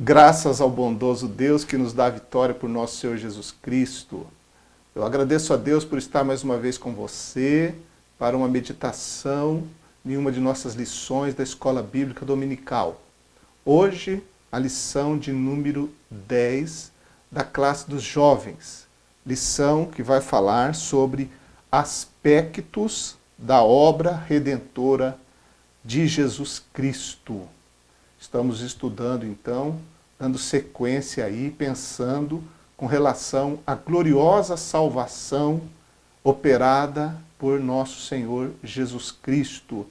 Graças ao bondoso Deus que nos dá a vitória por nosso Senhor Jesus Cristo. Eu agradeço a Deus por estar mais uma vez com você para uma meditação em uma de nossas lições da Escola Bíblica Dominical. Hoje, a lição de número 10 da classe dos jovens. Lição que vai falar sobre aspectos da obra redentora de Jesus Cristo. Estamos estudando, então, dando sequência aí, pensando com relação à gloriosa salvação operada por nosso Senhor Jesus Cristo.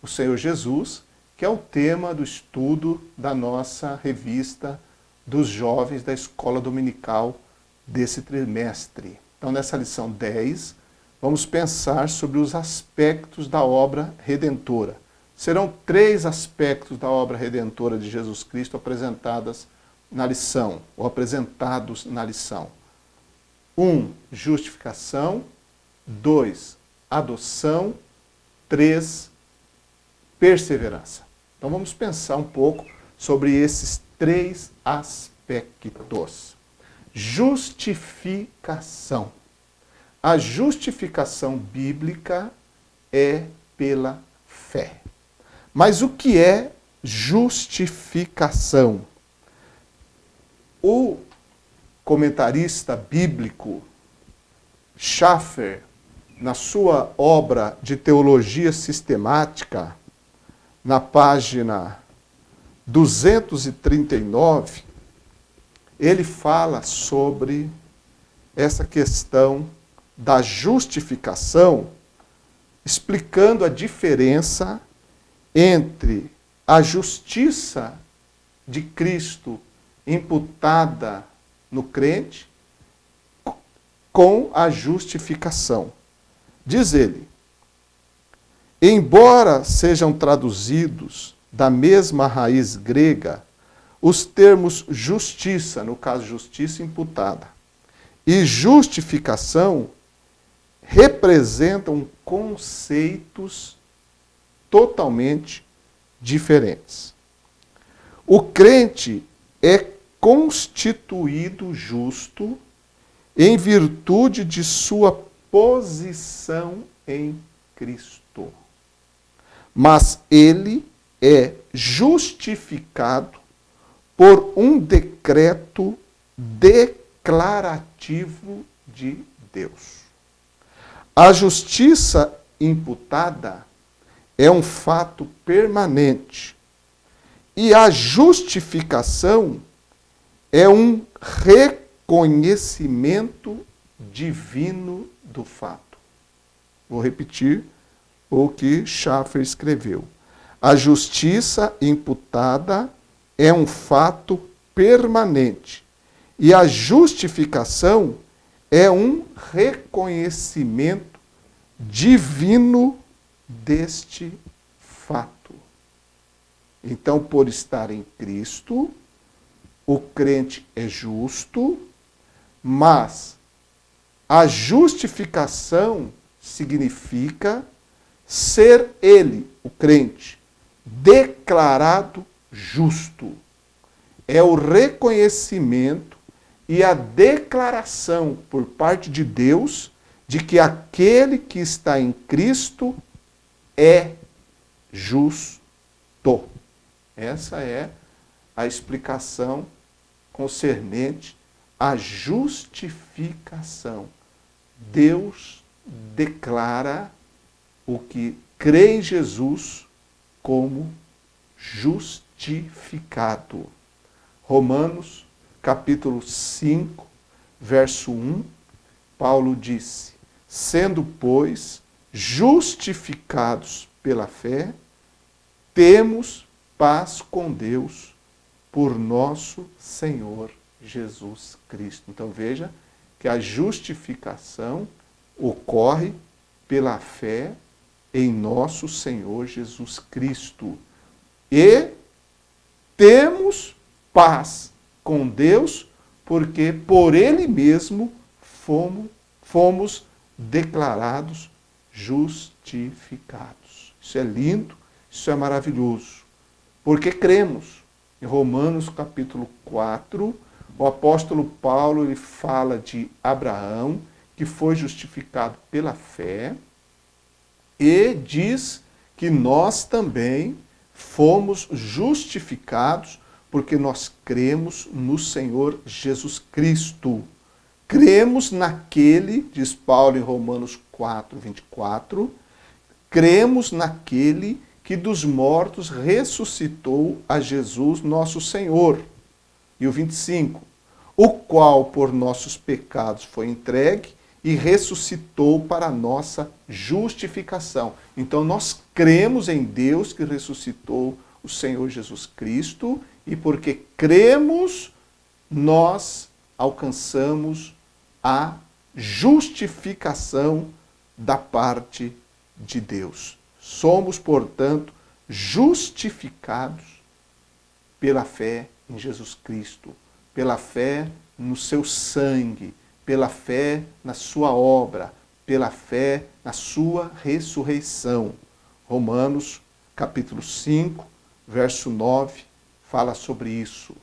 O Senhor Jesus, que é o tema do estudo da nossa revista dos jovens da Escola Dominical desse trimestre. Então, nessa lição 10, vamos pensar sobre os aspectos da obra redentora. Serão 3 aspectos da obra redentora de Jesus Cristo apresentados na lição. 1, justificação. 2, adoção. 3, perseverança. Então vamos pensar um pouco sobre esses 3 aspectos. Justificação. A justificação bíblica é pela fé. Mas o que é justificação? O comentarista bíblico Schaeffer, na sua obra de teologia sistemática, na página 239, ele fala sobre essa questão da justificação, explicando a diferença entre a justiça de Cristo imputada no crente com a justificação. Diz ele: embora sejam traduzidos da mesma raiz grega, os termos justiça, no caso justiça imputada, e justificação representam conceitos totalmente diferentes. O crente é constituído justo em virtude de sua posição em Cristo. Mas ele é justificado por um decreto declarativo de Deus. A justiça imputada é um fato permanente. E a justificação é um reconhecimento divino do fato. Vou repetir o que Schaeffer escreveu. A justiça imputada é um fato permanente. E a justificação é um reconhecimento divino deste fato. Então, por estar em Cristo, o crente é justo, mas a justificação significa ser ele, o crente, declarado justo. É o reconhecimento e a declaração por parte de Deus de que aquele que está em Cristo é justo. Essa é a explicação concernente à justificação. Deus declara o que crê em Jesus como justificado. Romanos, capítulo 5, verso 1, Paulo disse: sendo, pois, justificados pela fé, temos paz com Deus por nosso Senhor Jesus Cristo. Então veja que a justificação ocorre pela fé em nosso Senhor Jesus Cristo. E temos paz com Deus porque por Ele mesmo fomos declarados justificados. Isso é lindo, isso é maravilhoso. Porque cremos Em Romanos capítulo 4, o apóstolo Paulo ele fala de Abraão, que foi justificado pela fé, e diz que nós também fomos justificados porque nós cremos no Senhor Jesus Cristo. Cremos naquele, diz Paulo em Romanos 4, 24, cremos naquele que dos mortos ressuscitou a Jesus nosso Senhor. E o 25, o qual por nossos pecados foi entregue e ressuscitou para a nossa justificação. Então nós cremos em Deus que ressuscitou o Senhor Jesus Cristo, e porque cremos, nós alcançamos a justificação da parte de Deus. Somos, portanto, justificados pela fé em Jesus Cristo, pela fé no seu sangue, pela fé na sua obra, pela fé na sua ressurreição. Romanos, capítulo 5, verso 9, fala sobre isso.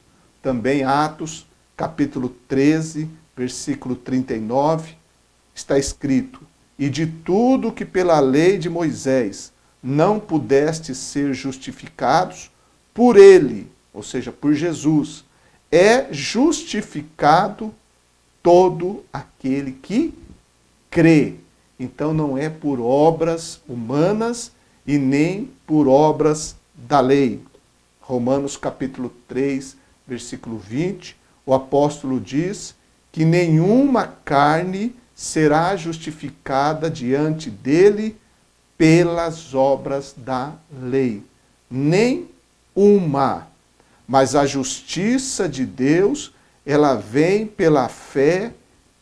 Também Atos, capítulo 13, versículo 39, está escrito: e de tudo que pela lei de Moisés não pudeste ser justificados, por ele, ou seja, por Jesus, é justificado todo aquele que crê. Então não é por obras humanas e nem por obras da lei. Romanos capítulo 3, versículo 20, o apóstolo diz que nenhuma carne será justificada diante dele pelas obras da lei. Nem uma. Mas a justiça de Deus, ela vem pela fé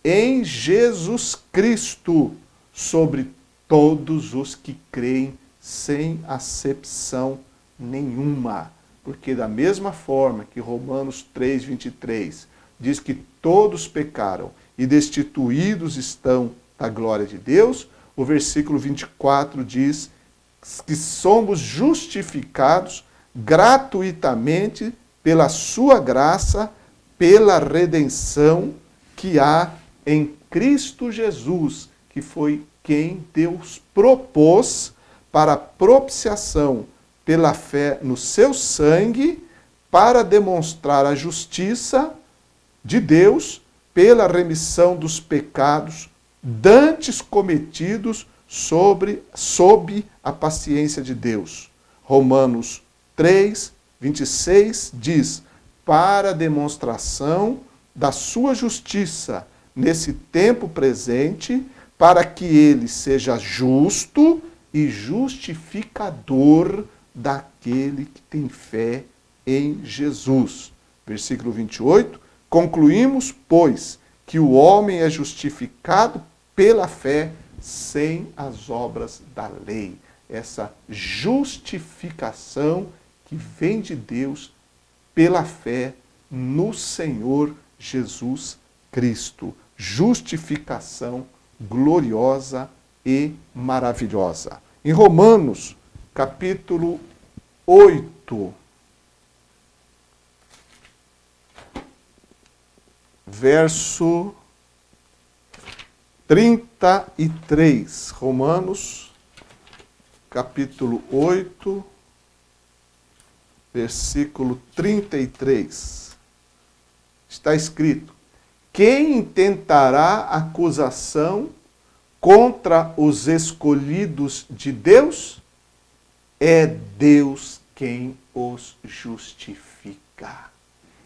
em Jesus Cristo sobre todos os que creem, sem acepção nenhuma. Porque da mesma forma que Romanos 3, 23 diz que todos pecaram e destituídos estão da glória de Deus, o versículo 24 diz que somos justificados gratuitamente pela sua graça, pela redenção que há em Cristo Jesus, que foi quem Deus propôs para propiciação pela fé no seu sangue, para demonstrar a justiça de Deus pela remissão dos pecados dantes cometidos sob a paciência de Deus. Romanos 3, 26 diz: para demonstração da sua justiça nesse tempo presente, para que ele seja justo e justificador daquele que tem fé em Jesus. Versículo 28, concluímos, pois, que o homem é justificado pela fé sem as obras da lei. Essa justificação que vem de Deus pela fé no Senhor Jesus Cristo. Justificação gloriosa e maravilhosa. Em Romanos, capítulo 8, verso 33. Romanos, capítulo 8, versículo 33. Está escrito: quem intentará acusação contra os escolhidos de Deus? É Deus quem os justifica.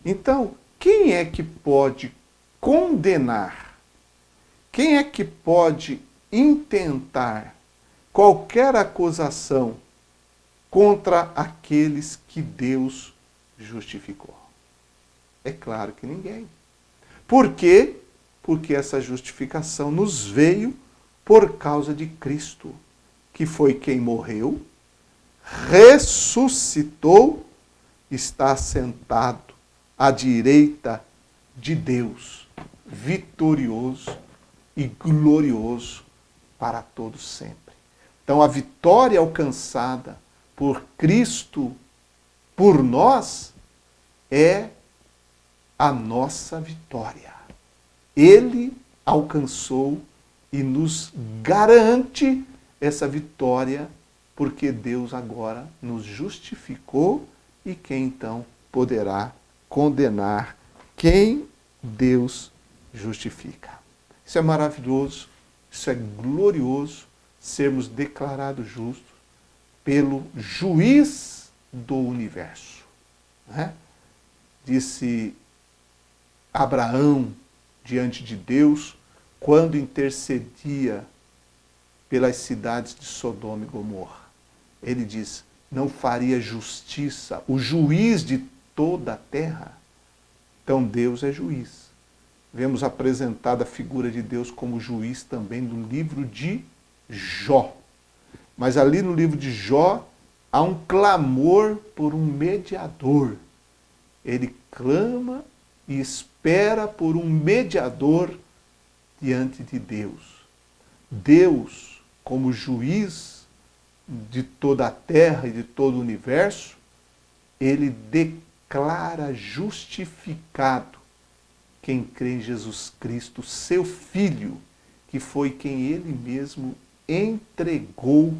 Então, quem é que pode condenar? Quem é que pode intentar qualquer acusação contra aqueles que Deus justificou? É claro que ninguém. Por quê? Porque essa justificação nos veio por causa de Cristo, que foi quem morreu, ressuscitou, está sentado à direita de Deus, vitorioso e glorioso para todos sempre. Então a vitória alcançada por Cristo, por nós, é a nossa vitória. Ele alcançou e nos garante essa vitória, porque Deus agora nos justificou, e quem então poderá condenar quem Deus justifica? Isso é maravilhoso, isso é glorioso, sermos declarados justos pelo juiz do universo. Né? Disse Abraão diante de Deus, quando intercedia pelas cidades de Sodoma e Gomorra. Ele diz, não faria justiça, o juiz de toda a terra. Então Deus é juiz. Vemos apresentada a figura de Deus como juiz também no livro de Jó. Mas ali no livro de Jó há um clamor por um mediador. Ele clama e espera por um mediador diante de Deus. Deus, como juiz de toda a terra e de todo o universo, ele declara justificado quem crê em Jesus Cristo, seu Filho, que foi quem ele mesmo entregou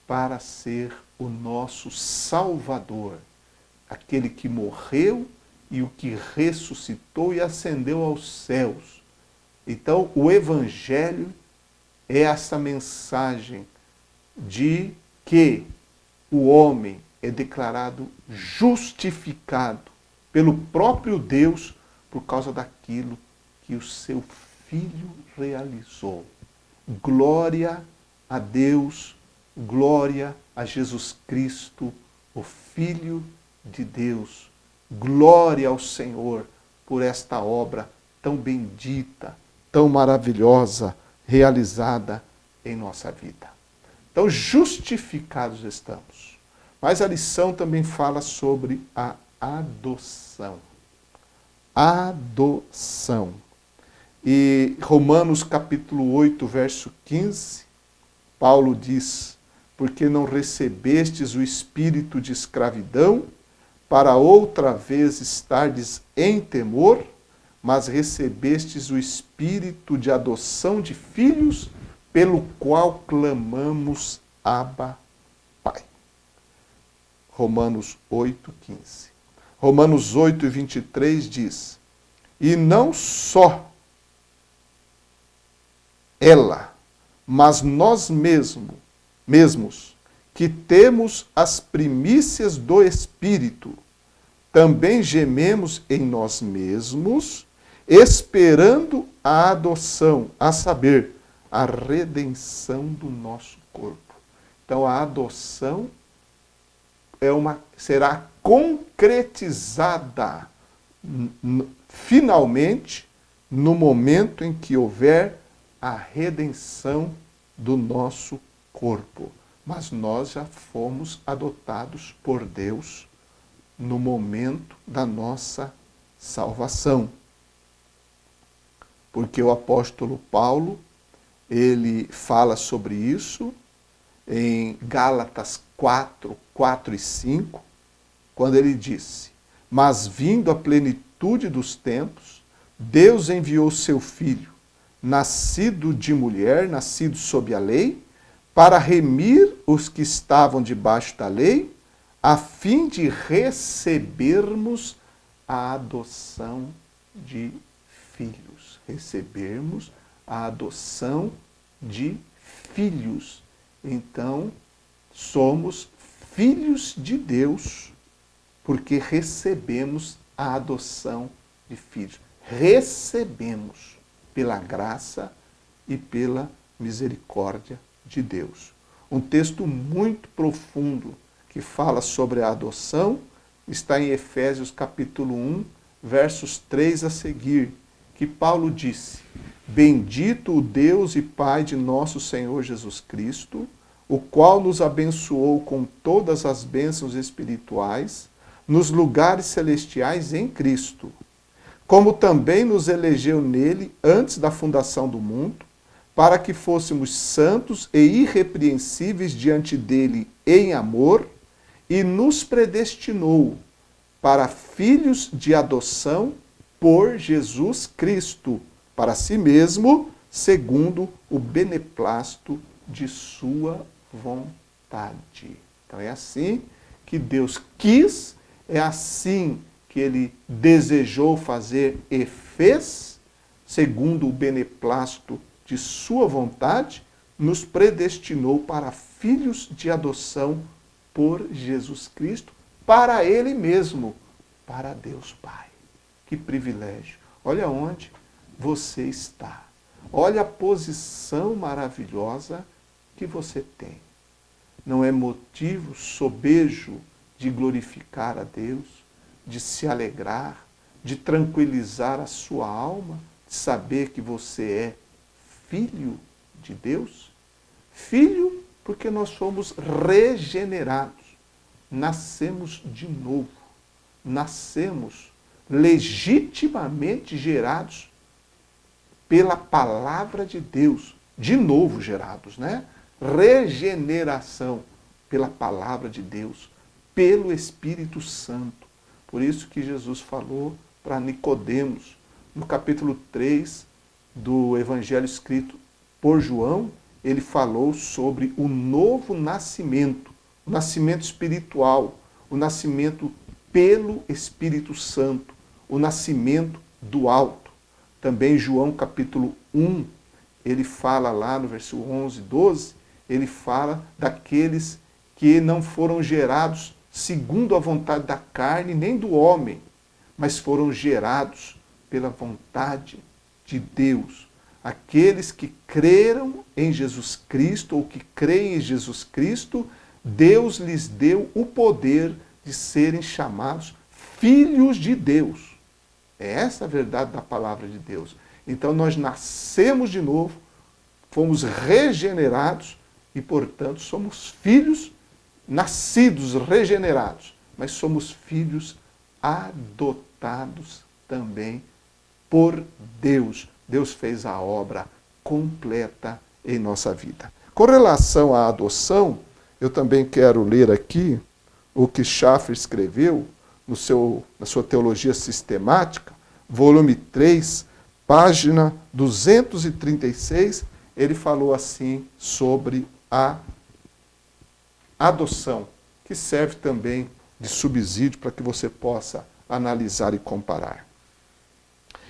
para ser o nosso Salvador, aquele que morreu e o que ressuscitou e ascendeu aos céus. Então, o Evangelho é essa mensagem de que o homem é declarado justificado pelo próprio Deus por causa daquilo que o seu Filho realizou. Glória a Deus, glória a Jesus Cristo, o Filho de Deus. Glória ao Senhor por esta obra tão bendita, tão maravilhosa, realizada em nossa vida. Então, justificados estamos. Mas a lição também fala sobre a adoção. Adoção. E Romanos capítulo 8, verso 15, Paulo diz, porque não recebestes o espírito de escravidão, para outra vez estardes em temor, mas recebestes o espírito de adoção de filhos, pelo qual clamamos, Abba, Pai. Romanos 8, 15. Romanos 8, 23 diz, e não só ela, mas nós mesmos, que temos as primícias do Espírito, também gememos em nós mesmos, esperando a adoção, a saber, a redenção do nosso corpo. Então a adoção será concretizada finalmente no momento em que houver a redenção do nosso corpo. Mas nós já fomos adotados por Deus no momento da nossa salvação. Porque o apóstolo Paulo, ele fala sobre isso em Gálatas 4, 4 e 5, quando ele disse, mas vindo a plenitude dos tempos, Deus enviou seu Filho, nascido de mulher, nascido sob a lei, para remir os que estavam debaixo da lei, a fim de recebermos a adoção de filhos. Recebermos a adoção de filhos. Então, somos filhos de Deus, porque recebemos a adoção de filhos. Recebemos pela graça e pela misericórdia de Deus. Um texto muito profundo que fala sobre a adoção está em Efésios capítulo 1, versos 3 a seguir, que Paulo disse, bendito o Deus e Pai de nosso Senhor Jesus Cristo, o qual nos abençoou com todas as bênçãos espirituais nos lugares celestiais em Cristo, como também nos elegeu nele antes da fundação do mundo, para que fôssemos santos e irrepreensíveis diante dele em amor, e nos predestinou para filhos de adoção por Jesus Cristo, para si mesmo, segundo o beneplácito de sua vontade. Então é assim que Deus quis, é assim que ele desejou fazer e fez, segundo o beneplácito de sua vontade, nos predestinou para filhos de adoção por Jesus Cristo, para ele mesmo, para Deus Pai. Que privilégio. Olha onde você está. Olha a posição maravilhosa que você tem. Não é motivo sobejo de glorificar a Deus, de se alegrar, de tranquilizar a sua alma, de saber que você é filho de Deus? Filho porque nós somos regenerados, nascemos de novo, nascemos legitimamente gerados pela palavra de Deus, de novo gerados, né? Regeneração pela palavra de Deus, pelo Espírito Santo. Por isso que Jesus falou para Nicodemos, no capítulo 3 do Evangelho escrito por João, ele falou sobre o novo nascimento, o nascimento espiritual, o nascimento pelo Espírito Santo, o nascimento do alto. Também João capítulo 1, ele fala lá no versículo 11, 12, ele fala daqueles que não foram gerados segundo a vontade da carne nem do homem, mas foram gerados pela vontade de Deus. Aqueles que creram em Jesus Cristo, ou que creem em Jesus Cristo, Deus lhes deu o poder de serem chamados filhos de Deus. É essa a verdade da palavra de Deus. Então nós nascemos de novo, fomos regenerados e, portanto, somos filhos nascidos, regenerados, mas somos filhos adotados também por Deus. Deus fez a obra completa em nossa vida. Com relação à adoção, eu também quero ler aqui o que Schaeffer escreveu na sua Teologia Sistemática, volume 3, página 236, ele falou assim sobre a adoção, que serve também de subsídio para que você possa analisar e comparar.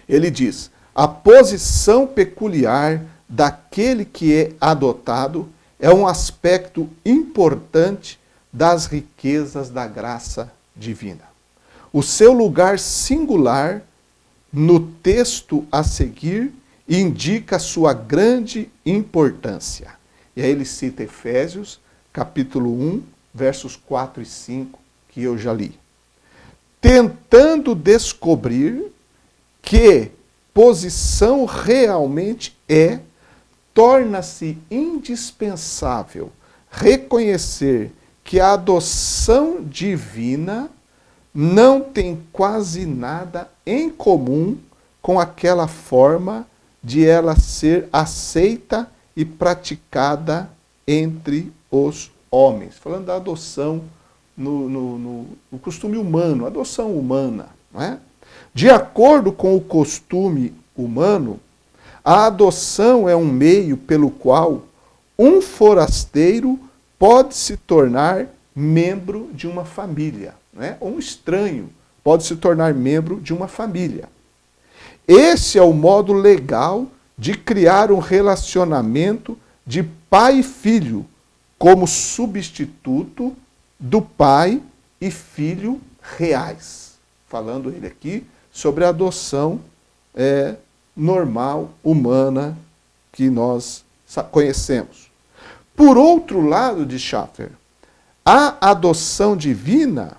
Ele diz: a posição peculiar daquele que é adotado é um aspecto importante das riquezas da graça divina. O seu lugar singular no texto a seguir indica sua grande importância. E aí ele cita Efésios, capítulo 1, versos 4 e 5, que eu já li. Tentando descobrir que posição realmente é, torna-se indispensável reconhecer que a adoção divina não tem quase nada em comum com aquela forma de ela ser aceita e praticada entre os homens. Falando da adoção no costume humano, adoção humana, não é? De acordo com o costume humano, a adoção é um meio pelo qual um forasteiro pode se tornar membro de uma família, né? Um estranho pode se tornar membro de uma família. Esse é o modo legal de criar um relacionamento de pai e filho, como substituto do pai e filho reais. Falando ele aqui sobre a adoção normal, humana, que nós conhecemos. Por outro lado, de Schaeffer, a adoção divina,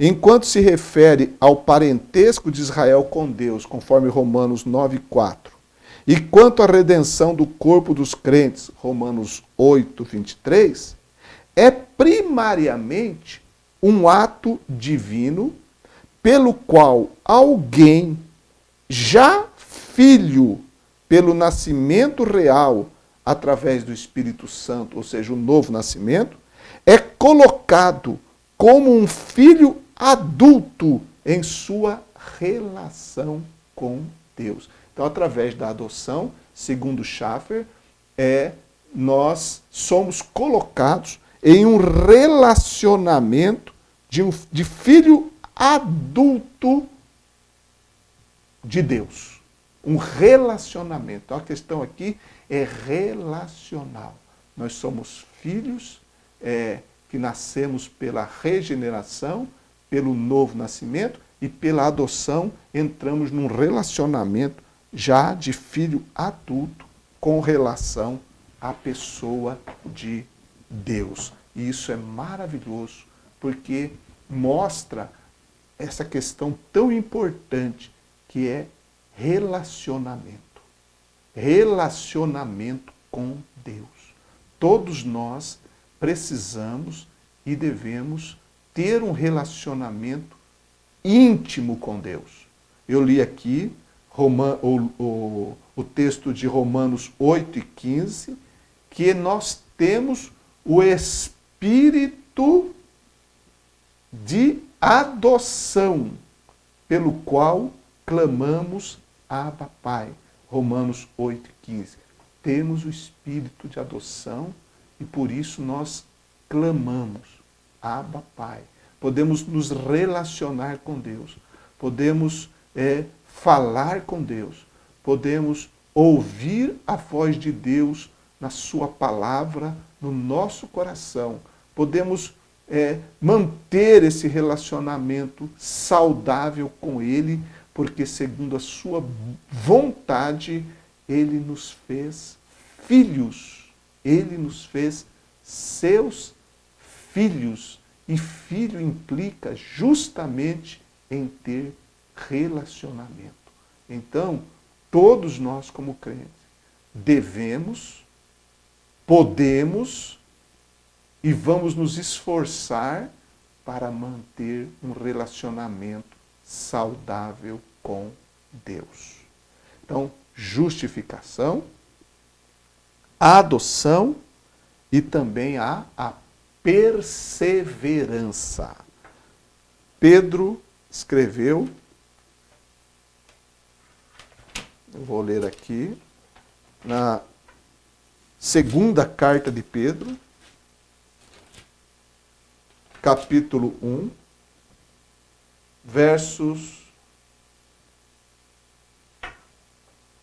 enquanto se refere ao parentesco de Israel com Deus, conforme Romanos 9,4, e quanto à redenção do corpo dos crentes, Romanos 8,23, é primariamente um ato divino pelo qual alguém, já filho pelo nascimento real através do Espírito Santo, ou seja, o novo nascimento, é colocado como um filho adulto em sua relação com Deus. Então, através da adoção, segundo Schaffer, nós somos colocados em um relacionamento de filho adulto de Deus. Um relacionamento. Então, a questão aqui é relacional. Nós somos filhos que nascemos pela regeneração, pelo novo nascimento e pela adoção, entramos num relacionamento já de filho adulto com relação à pessoa de Deus. E isso é maravilhoso, porque mostra essa questão tão importante que é relacionamento. Relacionamento com Deus. Todos nós precisamos e devemos ter um relacionamento íntimo com Deus. Eu li aqui o texto de Romanos 8:15, que nós temos o Espírito de adoção, pelo qual clamamos Abba Pai. Romanos 8:15. Temos o Espírito de adoção e por isso nós clamamos Abba Pai. Podemos nos relacionar com Deus. Podemos falar com Deus. Podemos ouvir a voz de Deus na sua palavra, no nosso coração. Podemos manter esse relacionamento saudável com Ele, porque segundo a sua vontade, Ele nos fez filhos. Ele nos fez seus filhos. E filho implica justamente em ter relacionamento. Então, todos nós como crentes devemos, podemos e vamos nos esforçar para manter um relacionamento saudável com Deus. Então, justificação, adoção e também a perseverança. Pedro escreveu, eu vou ler aqui, na segunda carta de Pedro, capítulo 1, versos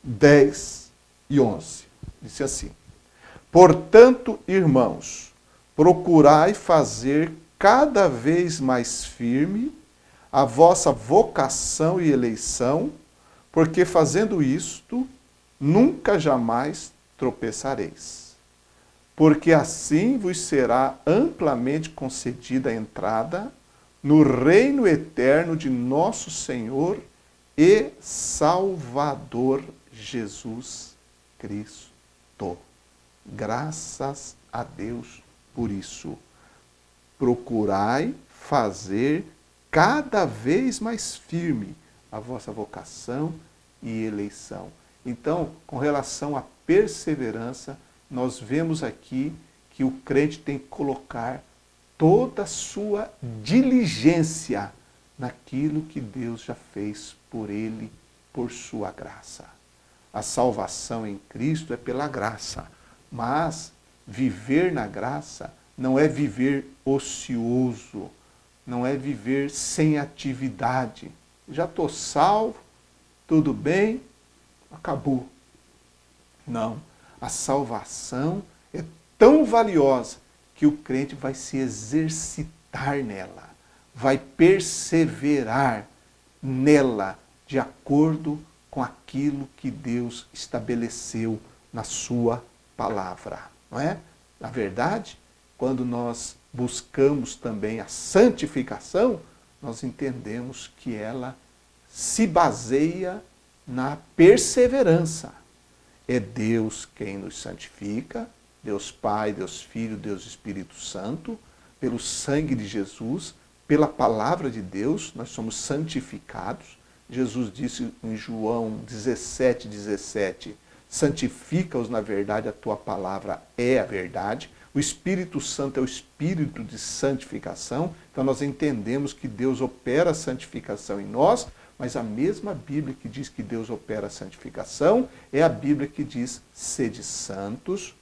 10 e 11. Disse assim: portanto, irmãos, procurai fazer cada vez mais firme a vossa vocação e eleição, porque fazendo isto, nunca jamais tropeçareis. Porque assim vos será amplamente concedida a entrada no reino eterno de nosso Senhor e Salvador Jesus Cristo. Graças a Deus por isso. Procurai fazer cada vez mais firme a vossa vocação e eleição. Então, com relação à perseverança, nós vemos aqui que o crente tem que colocar toda a sua diligência naquilo que Deus já fez por ele, por sua graça. A salvação em Cristo é pela graça, mas viver na graça não é viver ocioso, não é viver sem atividade. Já estou salvo, tudo bem, acabou. Não, a salvação é tão valiosa que o crente vai se exercitar nela, vai perseverar nela, de acordo com aquilo que Deus estabeleceu na sua palavra, não é? Na verdade, quando nós buscamos também a santificação, nós entendemos que ela se baseia na perseverança. É Deus quem nos santifica, Deus Pai, Deus Filho, Deus Espírito Santo, pelo sangue de Jesus, pela palavra de Deus, nós somos santificados. Jesus disse em João 17:17, santifica-os na verdade, a tua palavra é a verdade. O Espírito Santo é o Espírito de santificação, então nós entendemos que Deus opera a santificação em nós, mas a mesma Bíblia que diz que Deus opera a santificação é a Bíblia que diz: sede santos,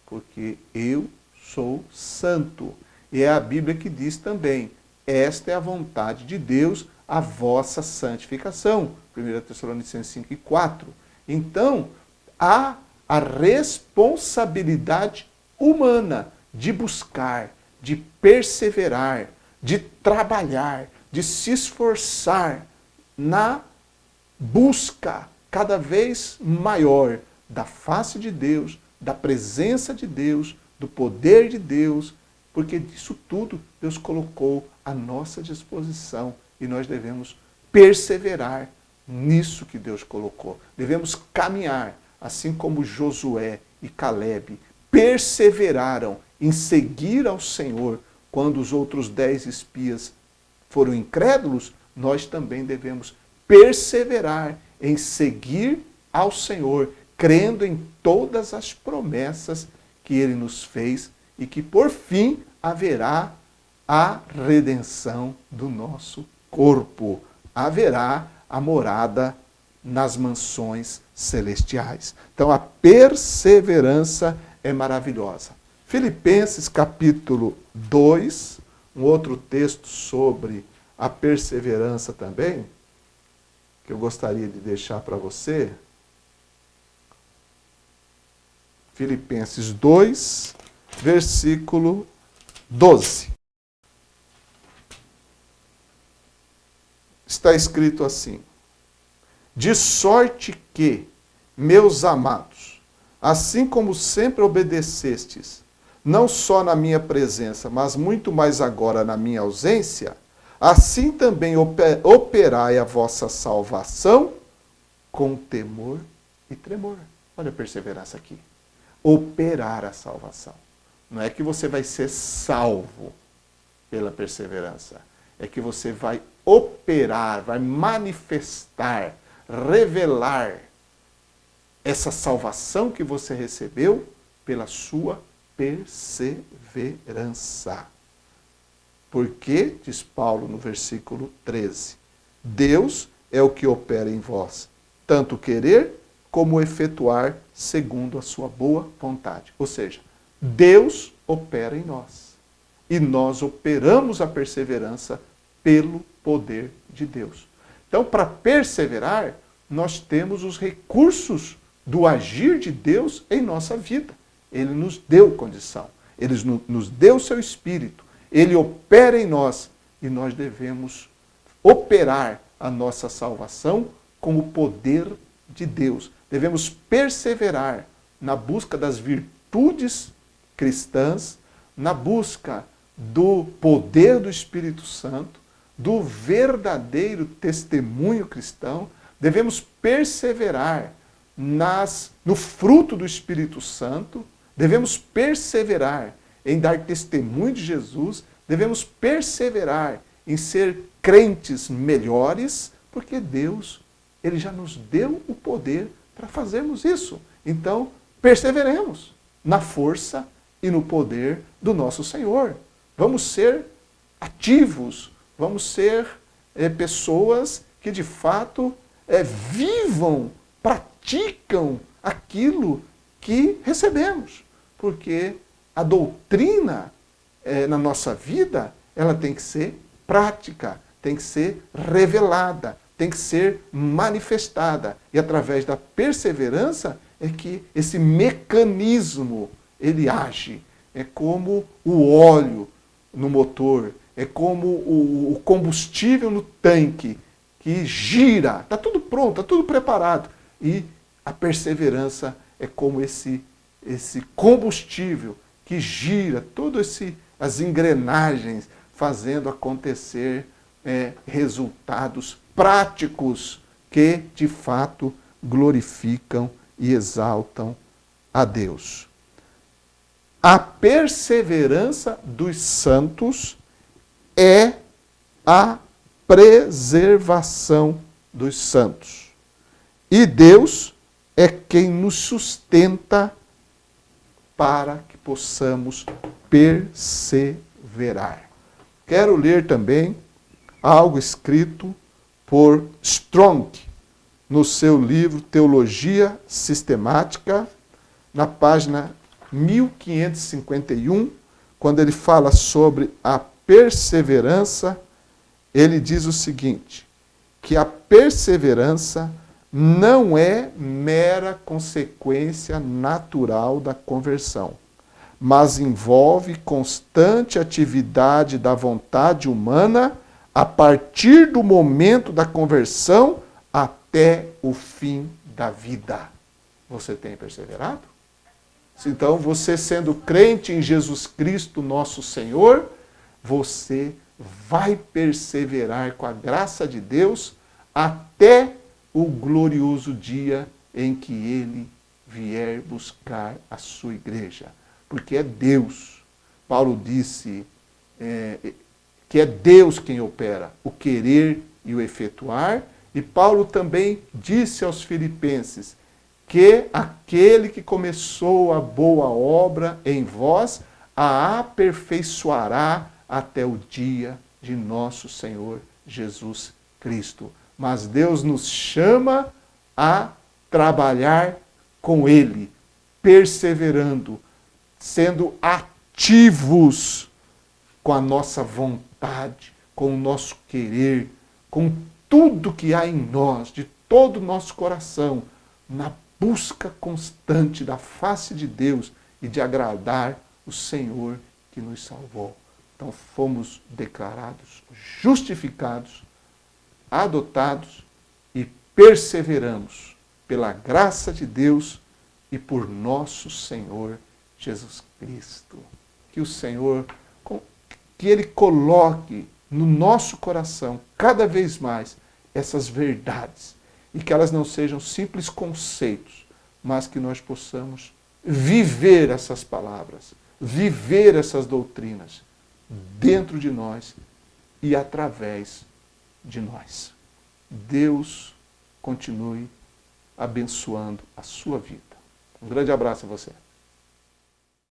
porque eu sou santo. E é a Bíblia que diz também: esta é a vontade de Deus, a vossa santificação. 1 Tessalonicenses 5:4. Então, há a responsabilidade humana de buscar, de perseverar, de trabalhar, de se esforçar na busca cada vez maior da face de Deus, da presença de Deus, do poder de Deus, porque disso tudo Deus colocou à nossa disposição e nós devemos perseverar nisso que Deus colocou. Devemos caminhar, assim como Josué e Calebe perseveraram em seguir ao Senhor quando os outros 10 espias foram incrédulos. Nós também devemos perseverar em seguir ao Senhor, crendo em todas as promessas que Ele nos fez e que, por fim, haverá a redenção do nosso corpo. Haverá a morada nas mansões celestiais. Então, a perseverança é maravilhosa. Filipenses capítulo 2, um outro texto sobre a perseverança também, que eu gostaria de deixar para você. Filipenses 2, versículo 12. Está escrito assim: de sorte que, meus amados, assim como sempre obedecestes, não só na minha presença, mas muito mais agora na minha ausência, assim também operai a vossa salvação com temor e tremor. Olha a perseverança aqui. Operar a salvação. Não é que você vai ser salvo pela perseverança. É que você vai operar, vai manifestar, revelar essa salvação que você recebeu pela sua perseverança. Porque, diz Paulo no versículo 13, Deus é o que opera em vós, tanto querer como efetuar segundo a sua boa vontade. Ou seja, Deus opera em nós. E nós operamos a perseverança pelo poder de Deus. Então, para perseverar, nós temos os recursos do agir de Deus em nossa vida. Ele nos deu condição. Ele nos deu o seu Espírito. Ele opera em nós. E nós devemos operar a nossa salvação com o poder de Deus. Devemos perseverar na busca das virtudes cristãs, na busca do poder do Espírito Santo, do verdadeiro testemunho cristão. Devemos perseverar no fruto do Espírito Santo. Devemos perseverar em dar testemunho de Jesus. Devemos perseverar em ser crentes melhores, porque Deus, Ele já nos deu o poder para fazermos isso. Então, perseveremos na força e no poder do nosso Senhor. Vamos ser ativos, vamos ser pessoas que de fato vivam, praticam aquilo que recebemos. Porque a doutrina na nossa vida, ela tem que ser prática, tem que ser revelada, tem que ser manifestada. E através da perseverança é que esse mecanismo, ele age. É como o óleo no motor, é como o combustível no tanque, que gira, está tudo pronto, está tudo preparado. E a perseverança é como esse combustível que gira todas as engrenagens, fazendo acontecer resultados práticos que, de fato, glorificam e exaltam a Deus. A perseverança dos santos é a preservação dos santos. E Deus é quem nos sustenta para que possamos perseverar. Quero ler também algo escrito por Strong, no seu livro Teologia Sistemática, na página 1551, quando ele fala sobre a perseverança, ele diz o seguinte, que a perseverança não é mera consequência natural da conversão, mas envolve constante atividade da vontade humana a partir do momento da conversão até o fim da vida. Você tem perseverado? Então, você sendo crente em Jesus Cristo, nosso Senhor, você vai perseverar com a graça de Deus até o glorioso dia em que Ele vier buscar a sua igreja. Porque é Deus. Paulo disse que é Deus quem opera o querer e o efetuar. E Paulo também disse aos Filipenses que aquele que começou a boa obra em vós a aperfeiçoará até o dia de nosso Senhor Jesus Cristo. Mas Deus nos chama a trabalhar com Ele, perseverando, sendo ativos com a nossa vontade, com o nosso querer, com tudo que há em nós, de todo o nosso coração, na busca constante da face de Deus e de agradar o Senhor que nos salvou. Então fomos declarados justificados, adotados e perseveramos pela graça de Deus e por nosso Senhor Jesus Cristo. Que o Senhor, que Ele coloque no nosso coração cada vez mais essas verdades e que elas não sejam simples conceitos, mas que nós possamos viver essas palavras, viver essas doutrinas dentro de nós e através de nós. Deus continue abençoando a sua vida. Um grande abraço a você.